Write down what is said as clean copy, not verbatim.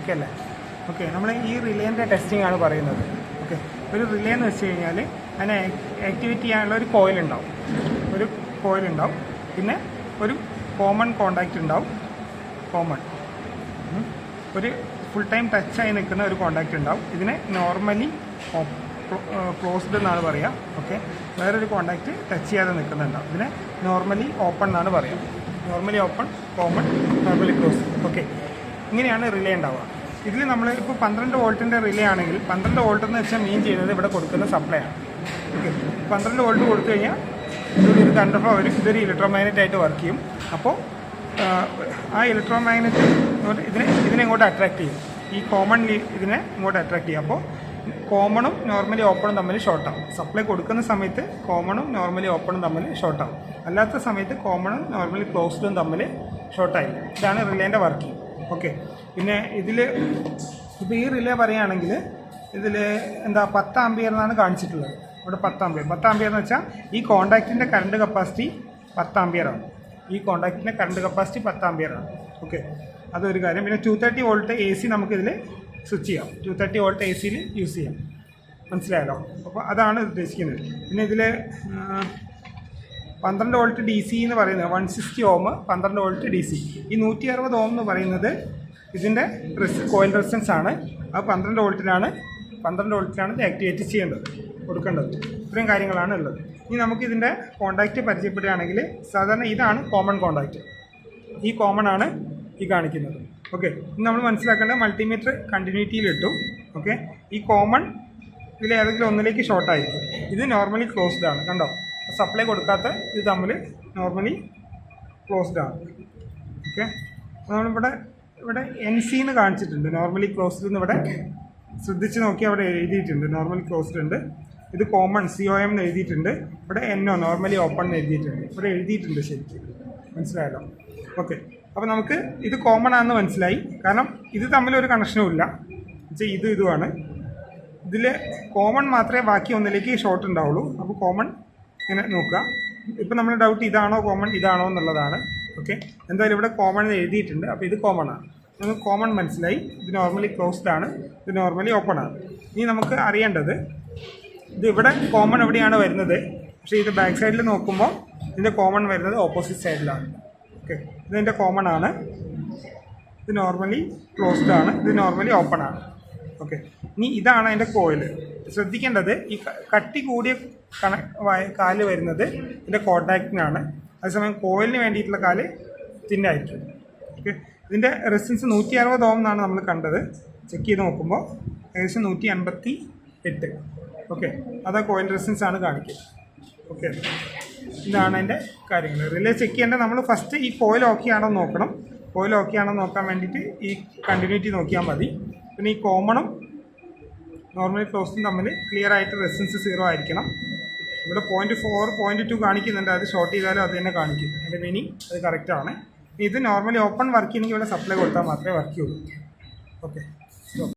Okay അല്ലേ? Okay, നമ്മൾ ഈ റിലേൻ്റെ ടെസ്റ്റിംഗ് ആണ് പറയുന്നത്. ഓക്കെ, ഒരു റിലേ എന്ന് വെച്ച് കഴിഞ്ഞാൽ അതിനെ ആക്ടിവേറ്റ് ചെയ്യാനുള്ള ഒരു കോയിലുണ്ടാവും, പിന്നെ ഒരു കോമൺ കോണ്ടാക്റ്റ് ഉണ്ടാവും. ഒരു ഫുൾ ടൈം ടച്ചായി നിൽക്കുന്ന ഒരു കോണ്ടാക്റ്റ് ഉണ്ടാവും. ഇതിനെ നോർമലി ക്ലോസ്ഡ് എന്നാണ് പറയുക. ഓക്കെ, വേറൊരു കോണ്ടാക്റ്റ് ടച്ച് ചെയ്യാതെ നിൽക്കുന്നുണ്ടാവും. ഇതിനെ നോർമലി ഓപ്പൺ എന്നാണ് പറയുക. Normally open, common, normally close. Okay, ഇങ്ങനെയാണ് റിലേ ഉണ്ടാവുക. ഇതിൽ നമ്മൾ ഇപ്പോൾ 12 വോൾട്ടിൻ്റെ റിലേ ആണെങ്കിൽ 12 വോൾട്ട് എന്ന് വെച്ചാൽ മീൻ ചെയ്യുന്നത് ഇവിടെ കൊടുക്കുന്ന സപ്ലൈ ആണ്. ഓക്കെ, 12 വോൾട്ട് കൊടുത്തു കഴിഞ്ഞാൽ ഇതൊരു കറണ്ട് ഫ്ലോ വരും. ഇതൊരു ഇലക്ട്രോമാഗ്നറ്റ് ആയിട്ട് വർക്ക് ചെയ്യും. അപ്പോൾ ആ ഇലക്ട്രോമാഗ്നറ്റ് ഇതിനെ ഇങ്ങോട്ട് അട്രാക്ട് ചെയ്യും. ഈ കോമൺ ഇതിനെ ഇങ്ങോട്ട് അട്രാക്ട് ചെയ്യും. അപ്പോൾ കോമണും നോർമലി ഓപ്പണും തമ്മിൽ ഷോർട്ടാവും. സപ്ലൈ കൊടുക്കുന്ന സമയത്ത് കോമണും നോർമലി ഓപ്പണും തമ്മിൽ ഷോർട്ടാവും. അല്ലാത്ത സമയത്ത് കോമണും നോർമലി ക്ലോസ്ഡും തമ്മിൽ ഷോർട്ടായി. ഇതാണ് റിലേൻ്റെ വർക്കിംഗ്. ഓക്കെ, പിന്നെ ഇതിൽ ഇപ്പോൾ ഈ റിലേ പറയുകയാണെങ്കിൽ ഇതിൽ 10 ആമ്പിയർ എന്നാണ് കാണിച്ചിട്ടുള്ളത്. ഇവിടെ 10 ആമ്പിയർ എന്ന് വെച്ചാൽ ഈ കോണ്ടാക്റ്റിൻ്റെ കറണ്ട് കപ്പാസിറ്റി 10 ആമ്പിയറാണ്. ഈ കോണ്ടാക്റ്റിൻ്റെ കറണ്ട് കപ്പാസിറ്റി 10 ആമ്പിയറാണ്. ഓക്കെ, അതൊരു കാര്യം. പിന്നെ 230 വോൾട്ട് AC നമുക്കിതിൽ സ്വിച്ച് ചെയ്യാം. 230 വോൾട്ട് AC യൂസ് ചെയ്യാം. മനസ്സിലായല്ലോ? അപ്പോൾ അതാണ് ഉദ്ദേശിക്കുന്നത്. പിന്നെ ഇതിൽ 12 വോൾട്ട് DC എന്ന് പറയുന്നത് 160 ഓം, 12 വോൾട്ട് DC. ഈ 160 ഓം എന്ന് പറയുന്നത് ഇതിൻ്റെ കോയിൽ റെസിസ്റ്റൻസ് ആണ്. അത് 12 വോൾട്ടിലാണ് ഇത് ആക്ടിവേറ്റ് കൊടുക്കേണ്ടത്. ഇത്രയും കാര്യങ്ങളാണ് ഉള്ളത്. ഇനി നമുക്കിതിൻ്റെ കോണ്ടാക്റ്റ് പരിചയപ്പെടുകയാണെങ്കിൽ സാധാരണ ഇതാണ് കോമൺ കോണ്ടാക്റ്റ്. ഈ കോമൺ ആണ് ഈ കാണിക്കുന്നത്. ഓക്കെ, ഇനി നമ്മൾ മനസ്സിലാക്കേണ്ടത് മൾട്ടിമീറ്റർ കണ്ടിന്യൂറ്റിയിലിട്ടു. ഓക്കെ, ഈ കോമൺ ഇതിൽ ഏതെങ്കിലും ഒന്നിലേക്ക് ഷോർട്ടായിരിക്കും. ഇത് നോർമലി ക്ലോസ്ഡ് ആണ്. കണ്ടോ, സപ്ലൈ കൊടുക്കാത്ത ഇത് തമ്മിൽ നോർമലി ക്ലോസ്ഡ് ആണ്. ഓക്കെ, നമ്മളിവിടെ NC എന്ന് കാണിച്ചിട്ടുണ്ട്. നോർമലി ക്ലോസ്ഡ് എന്ന് ഇവിടെ ശ്രദ്ധിച്ച് നോക്കി അവിടെ എഴുതിയിട്ടുണ്ട്. നോർമലി ക്ലോസ്ഡ് ഉണ്ട്. ഇത് കോമൺ COM എന്ന് എഴുതിയിട്ടുണ്ട്. ഇവിടെ NO നോർമലി ഓപ്പൺ എന്ന് എഴുതിയിട്ടുണ്ട്. ഇവിടെ എഴുതിയിട്ടുണ്ട് ശരിക്കും. മനസ്സിലായല്ലോ? ഓക്കെ, അപ്പോൾ നമുക്ക് ഇത് കോമൺ ആണെന്ന് മനസ്സിലായി. കാരണം ഇത് തമ്മിലൊരു കണക്ഷനും ഇല്ല. വെച്ചാൽ ഇതുമാണ്. ഇതിൽ കോമൺ മാത്രമേ ബാക്കി ഒന്നിലേക്ക് ഷോർട്ട് ഉണ്ടാവുള്ളൂ. അപ്പോൾ കോമൺ ഇങ്ങനെ നോക്കുക. ഇപ്പോൾ നമ്മൾ ഡൗട്ട് ഇതാണോ എന്നുള്ളതാണ്. ഓക്കെ, എന്തായാലും ഇവിടെ കോമൺ എഴുതിയിട്ടുണ്ട്. അപ്പോൾ ഇത് കോമൺ ആണ്. നമുക്ക് കോമൺ മനസ്സിലായി. ഇത് നോർമലി ക്ലോസ്ഡ് ആണ്, ഇത് നോർമലി ഓപ്പൺ ആണ്. ഇനി നമുക്ക് അറിയേണ്ടത് ഇത് ഇവിടെ കോമൺ എവിടെയാണ് വരുന്നത്. പക്ഷേ ഇത് ബാക്ക് സൈഡിൽ നോക്കുമ്പോൾ ഇതിൻ്റെ കോമൺ വരുന്നത് ഓപ്പോസിറ്റ് സൈഡിലാണ്. ഓക്കെ, ഇതിൻ്റെ കോമൺ ആണ്. ഇത് നോർമലി ക്ലോസ്ഡ് ആണ്, ഇത് നോർമലി ഓപ്പൺ ആണ്. ഓക്കെ, ഇനി ഇതാണ് അതിൻ്റെ കോയിൽ. ശ്രദ്ധിക്കേണ്ടത് ഈ കട്ടി കൂടിയ കാല് വരുന്നത് ഇതിൻ്റെ കോണ്ടാക്റ്റിനാണ്. അതേസമയം കോയിലിന് വേണ്ടിയിട്ടുള്ള കാല് തിന്നായിരിക്കും. ഓക്കെ, ഇതിൻ്റെ റെസിസ്റ്റൻസ് 160 ഓം എന്നാണ് നമ്മൾ കണ്ടത്. ചെക്ക് ചെയ്ത് നോക്കുമ്പോൾ ഏകദേശം 158. ഓക്കെ, അതാ കോയിൽ റെസിസ്റ്റൻസ് ആണ് കാണിക്കുക. ഓക്കെ, ഇതാണ് അതിൻ്റെ കാര്യങ്ങൾ. റിലേ ചെക്ക് ചെയ്യേണ്ടത് നമ്മൾ ഫസ്റ്റ് ഈ കോയിൽ ഓക്കെ ആണോ നോക്കണം. കോയിൽ ഓക്കെ ആണോ നോക്കാൻ വേണ്ടിയിട്ട് ഈ കണ്ടിന്യൂറ്റി നോക്കിയാൽ മതി. പിന്നെ ഈ കോമണും നോർമലി ക്ലോസും തമ്മിൽ ക്ലിയർ ആയിട്ട് റെസിസ്റ്റൻസ് 0 ആയിരിക്കണം. ഇവിടെ 0.4 0.2 കാണിക്കുന്നുണ്ട്. അത് ഷോർട്ട് ചെയ്താലും അത് തന്നെ കാണിക്കും. അതിൻ്റെ മീനിങ് അത് കറക്റ്റാണ്. ഇത് നോർമലി ഓപ്പൺ വർക്ക് ചെയ്യണമെങ്കിൽ ഇവിടെ സപ്ലൈ കൊടുത്താൽ മാത്രമേ വർക്ക് ചെയ്യുള്ളൂ. ഓക്കെ.